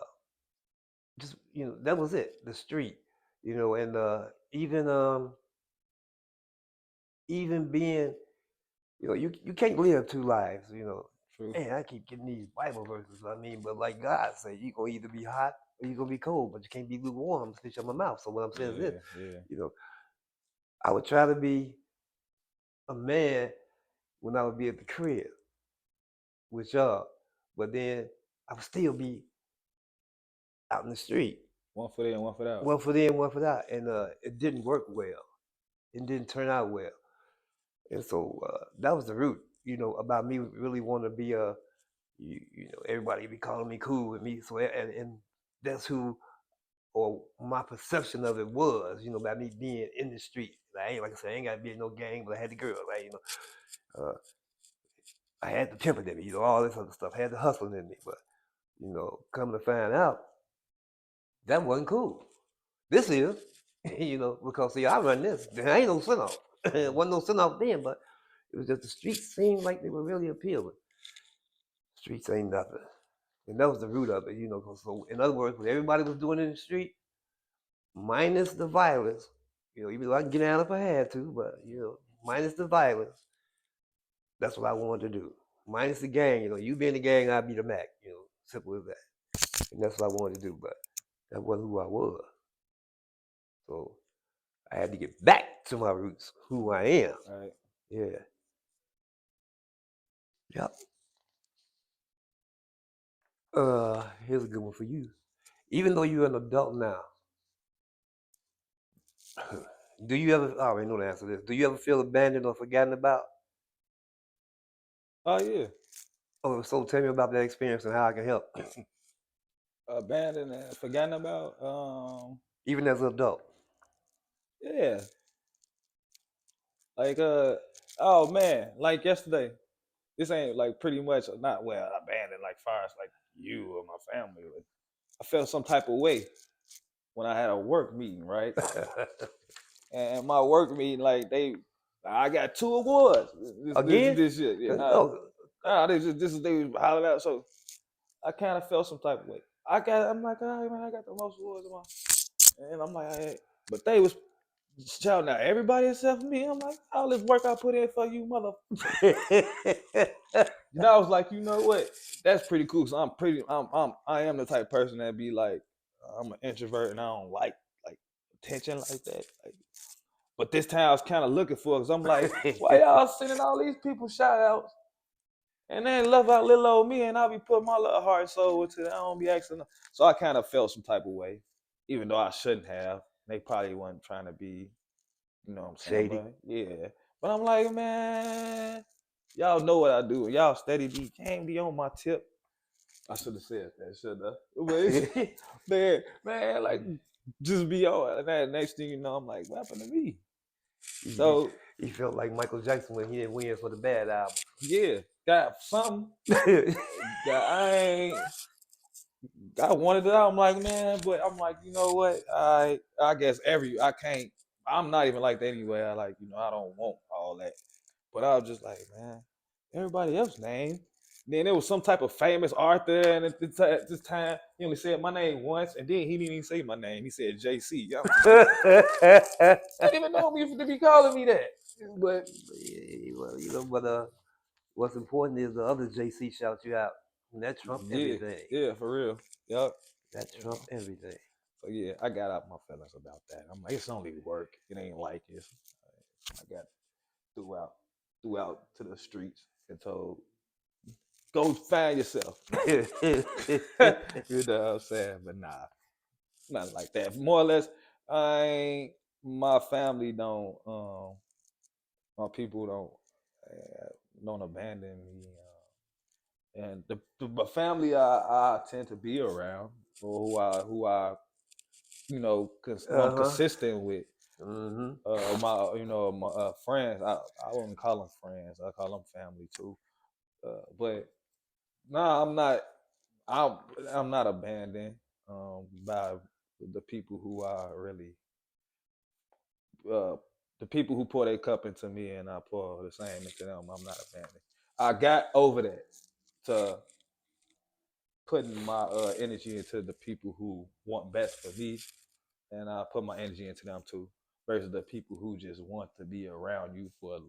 just that was it. The street. And even being, you can't live two lives. True. Man, I keep getting these Bible verses. I mean, but like God say, you gonna either be hot or you gonna be cold, but you can't be lukewarm. Stitch on my mouth. So what I'm saying is this: Yeah, yeah. you know, I would try to be a man when I would be at the crib with y'all, but then I would still be out in the street. One foot in, one foot out. One for in, one for that, and it didn't work well. It didn't turn out well, and so that was the root. About me really wanting to be a, everybody be calling me cool with me. So and that's who, or my perception of it was, about me being in the street. I ain't, like I said, I ain't got to be in no gang, but I had the girl, right? I had the temper in me, all this other stuff. I had the hustling in me, but come to find out, that wasn't cool. This is, because see, I run this. There ain't no sin off. It wasn't no sin off then, but it was just the streets seemed like they were really appealing. Streets ain't nothing. And that was the root of it, 'cause so in other words, what everybody was doing in the street, minus the violence, even though I can get down if I had to, but minus the violence, that's what I wanted to do. Minus the gang, you be in the gang, I'd be the Mac, simple as that. And that's what I wanted to do, but that wasn't who I was. So I had to get back to my roots, who I am. Right. Yeah. Yep. Here's a good one for you. Even though you're an adult now, do you ever? I already know the answer to this. Do you ever feel abandoned or forgotten about? Oh yeah. Oh, so tell me about that experience and how I can help. Abandoned and forgotten about. Even as an adult. Yeah. Like oh man, like yesterday. This ain't like pretty much not well abandoned like far as like you or my family. Like, I felt some type of way when I had a work meeting, right? And my work meeting, like I got 2 awards. Again? This shit. Yeah, Oh, this is they hollering out. So I kind of felt some type of way. I'm like, all right, man, I got the most awards in my, and I'm like, all right. But they was shouting out everybody except for me. I'm like, all this work I put in for you, mother. I was like, you know what? That's pretty cool. So I am the type of person that be like, I'm an introvert and I don't like attention like that. Like, but this time I was kind of looking for, because I'm like, why y'all sending all these people shout outs and then love out little old me, and I'll be putting my little heart and soul into it. I don't be asking them. So I kind of felt some type of way, even though I shouldn't have. They probably wasn't trying to be, what I'm saying? shady. But yeah. But I'm like, man, y'all know what I do. Y'all steady can't be on my tip. I should have said that, should have. But man, like just be on. And that next thing you know, I'm like, what happened to me? So he felt like Michael Jackson when he didn't win for the bad album. yeah, got something that I wanted it out. I'm like, man, but I'm like, you know what? I guess I can't. I'm not even like that anyway. I like, I don't want all that. But I was just like, man, everybody else name. Then there was some type of famous Arthur, and at this time he only said my name once, and then he didn't even say my name. He said JC. I was like, I didn't even know me to be calling me that. But well, but what's important is the other JC shout you out. And that trump yeah, everything. yeah, for real. Yep. That trump everything. So yeah, I got out my feelings about that. I'm like, it's only work. It ain't like it. I got throughout to the streets and told, go find yourself. You know what I'm saying? But nah, nothing like that. More or less, my family my people don't abandon me. And the family I tend to be around, or who I consistent with. Mm-hmm. My friends, I wouldn't call them friends. I call them family too. But no, I'm I'm not abandoned by the people who are really uh, the people who pour their cup into me, and I pour the same into them. I'm not abandoned. I got over that to putting my energy into the people who want best for me, and I put my energy into them too, versus the people who just want to be around you for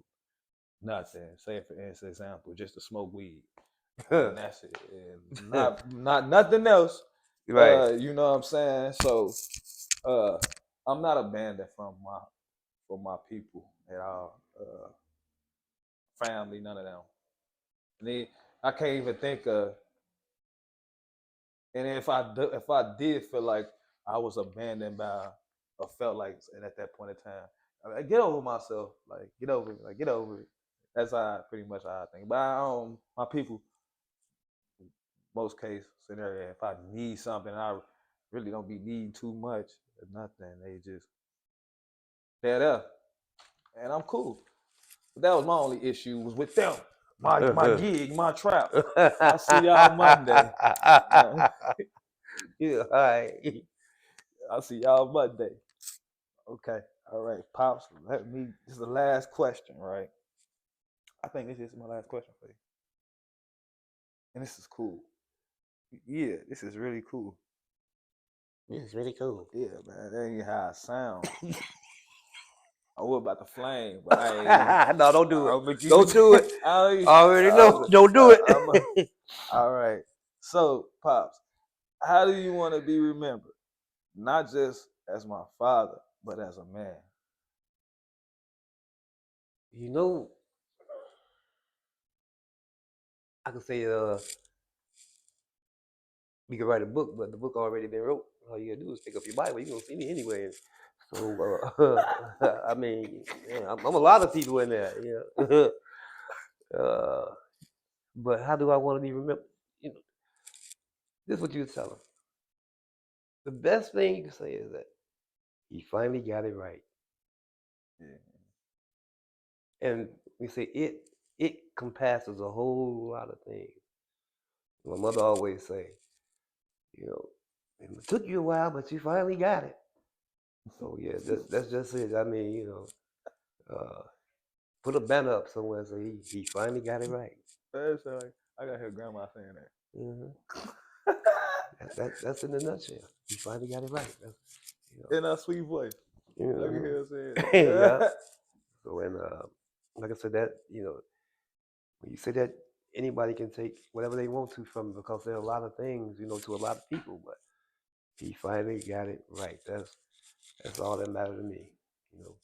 nothing. Say for instance, example, just to smoke weed, and that's it, and not nothing else. Right. You know what I'm saying? So uh, I'm not abandoned from my people at all. Family, none of them. And then I can't even think of. And if I did feel like I was abandoned by, or felt like, and at that point in time, get over myself. Like get over it. Like get over it. That's pretty much how I think. But my people, most case scenario, if I need something, I really don't be needing too much or nothing. They're there, and I'm cool. But that was my only issue was with them. My gig, my trap. I see y'all Monday. Yeah, all right. I'll see y'all Monday. Okay. All right, Pops. This is the last question, right? I think this is my last question for you. And this is cool. Yeah, this is really cool. This is really cool. Yeah, man. That ain't how it sound. I was about to flame, but I ain't. No, don't do it. I'll make you. Don't do it. I I already know. Don't do it. all right. So, Pops, how do you want to be remembered? Not just as my father, but as a man. You know, I could say we could write a book, but the book already been wrote. All you gotta do is pick up your Bible. You're gonna see me anyway. So I mean, yeah, I'm a lot of people in there. Yeah. But how do I want to be remembered? You know, this is what you tell them. The best thing you can say is that he finally got it right. Yeah. And we say it compasses a whole lot of things. My mother always say, you know, it took you a while, but you finally got it. So yeah, that's just it. I mean, you know, put a banner up somewhere so he finally got it right. That's like I got to hear grandma saying that. Mm-hmm. That's in a nutshell. He finally got it right. That's, you know, In a sweet voice. I can mm-hmm. hear her saying Yeah. that. So and like I said, that you know, when you say that anybody can take whatever they want to from it because there are a lot of things, you know, to a lot of people, but he finally got it right. That's all that matters to me. You know,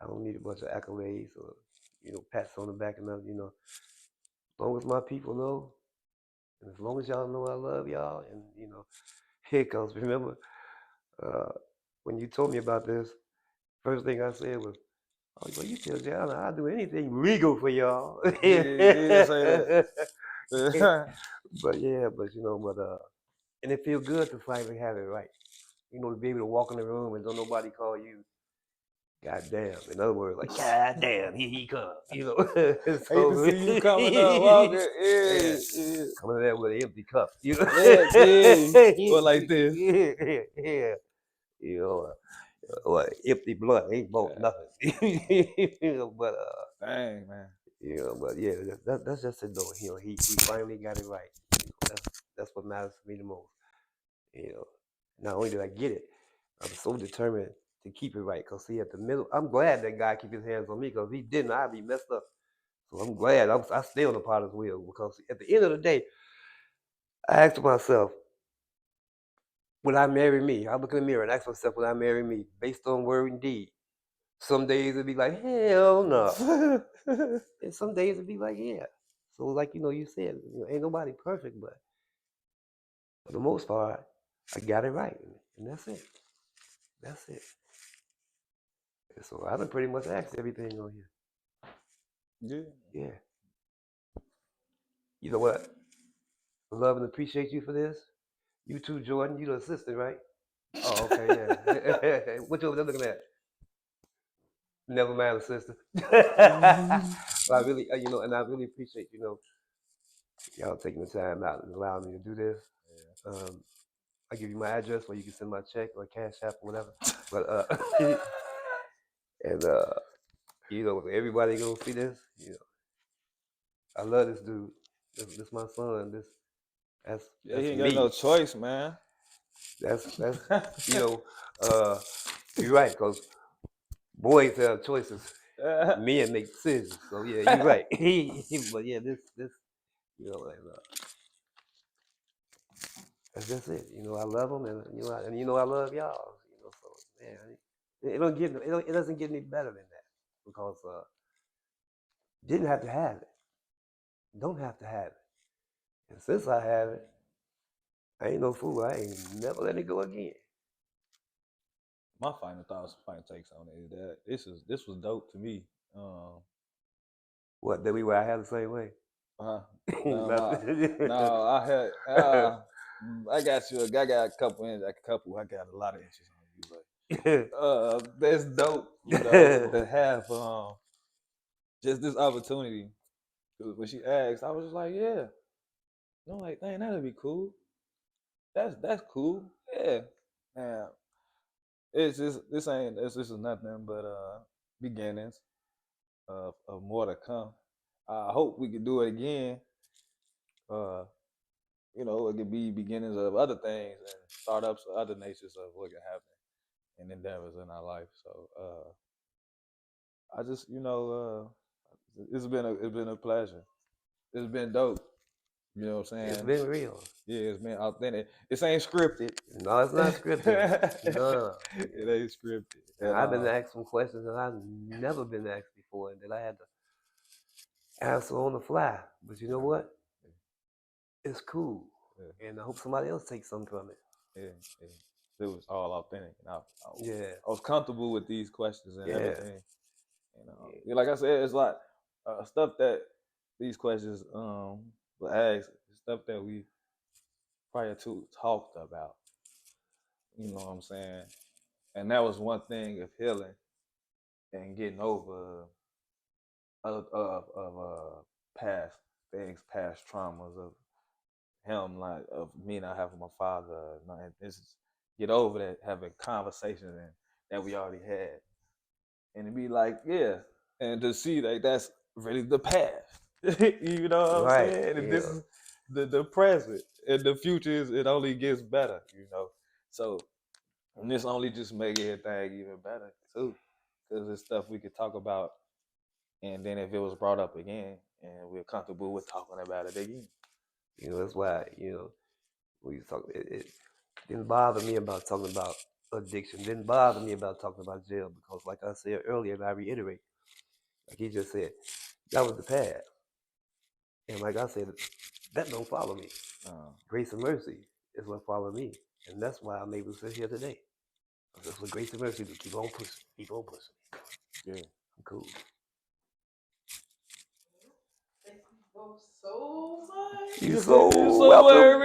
I don't need a bunch of accolades or you know pats on the back and nothing. You know, as long as my people know, and as long as y'all know I love y'all, and you know, here it comes. Remember, uh, when you told me about this, first thing I said was, "Oh, well, you tell John I'll do anything legal for y'all." Yeah, you did say that. But yeah, but you know, and it feels good to finally have it right. You know, to be able to walk in the room and don't nobody call you goddamn. In other words, like goddamn, here he comes. You know, Hate to so see you coming up, walking. yeah, Yeah, yeah. coming there with an empty cup. You know, Yeah, yeah. Or like this. yeah. You know, or empty blood ain't both Yeah. nothing. You know, but Dang, man. you know, but yeah, that's just it though. You know, he finally got it right. You know, that's what matters to me the most. You know, not only did I get it, I'm so determined to keep it right. Cause see, at the middle, I'm glad that God keep His hands on me. Cause if He didn't, I'd be messed up. So I'm glad I stay on the potter's wheel. Because at the end of the day, I asked myself, would I marry me? I look in the mirror and ask myself, would I marry me? Based on word and deed. Some days it'd be like, hell no. And some days it'd be like, yeah. So like you said, ain't nobody perfect, but for the most part, I got it right, and that's it. That's it. And so I done pretty much asked everything on here. Yeah. Yeah. You know what? I love and appreciate you for this. You too, Jordan. You the assistant, right? Oh, okay, yeah. What you over there looking at? Never mind, assistant. But I really, and I really appreciate, y'all taking the time out and allowing me to do this. I'll give you my address where you can send my check or cash app or whatever. But and everybody gonna see this. I love this dude. This my son. That's Yeah, he ain't got no me. choice, man. That's you know, you're right, because boys have choices. Men make decisions. So yeah, you're right. But yeah, this like, that's just it. I love them, and I love y'all. So man, it doesn't get any better than that, because didn't have to have it, don't have to have it, and since I have it, I ain't no fool. I ain't never letting it go again. My final thoughts, final takes on it is that this was dope to me. Um, What, that we were I have the same way? no, Nothing. I had I got you. I got a couple. I got a lot of inches on you, but that's dope. To have just this opportunity. 'Cause when she asked, I was just like, yeah. I'm like, dang, that'd be cool. That's cool. Yeah. Man, it's just this is nothing but beginnings of more to come. I hope we can do it again. Uh, it could be beginnings of other things and startups of other natures of what can happen and endeavors in our life. So I just it's been a pleasure. It's been dope. You know what I'm It's saying? been real. Yeah, it's been authentic. This ain't scripted. No, it's not scripted. No. It ain't scripted And at I've been all. asked some questions that I've never been asked before, and that I had to answer on the fly. But you know what? It's cool. Yeah, And I hope somebody else takes something from it. yeah, yeah. It was all authentic, and Yeah. I was comfortable with these questions and Yeah. everything. Yeah, like I said, it's like stuff that these questions were asked, stuff that we prior to talked about. You know what I'm saying? And that was one thing of healing and getting over past things, past traumas of him, like of me not having my father. And this is get over that, having conversations that we already had, and to be like, yeah, and to see that that's really the past. You know what I'm Right. saying? And this Yeah. is the present, and the future is it only gets better. So and this only just make everything even better too, because it's stuff we could talk about, and then if it was brought up again, and we're comfortable with talking about it again. That's why, we talk, it didn't bother me about talking about addiction. Didn't bother me about talking about jail, because like I said earlier, and I reiterate, like he just said, that was the past. And like I said, that don't follow me. Grace and mercy is what follow me. And that's why I'm able to sit here today. That's what grace and mercy do. Keep on pushing. Keep on pushing. Yeah. I'm cool. Thank you both so much. You're so So welcome. very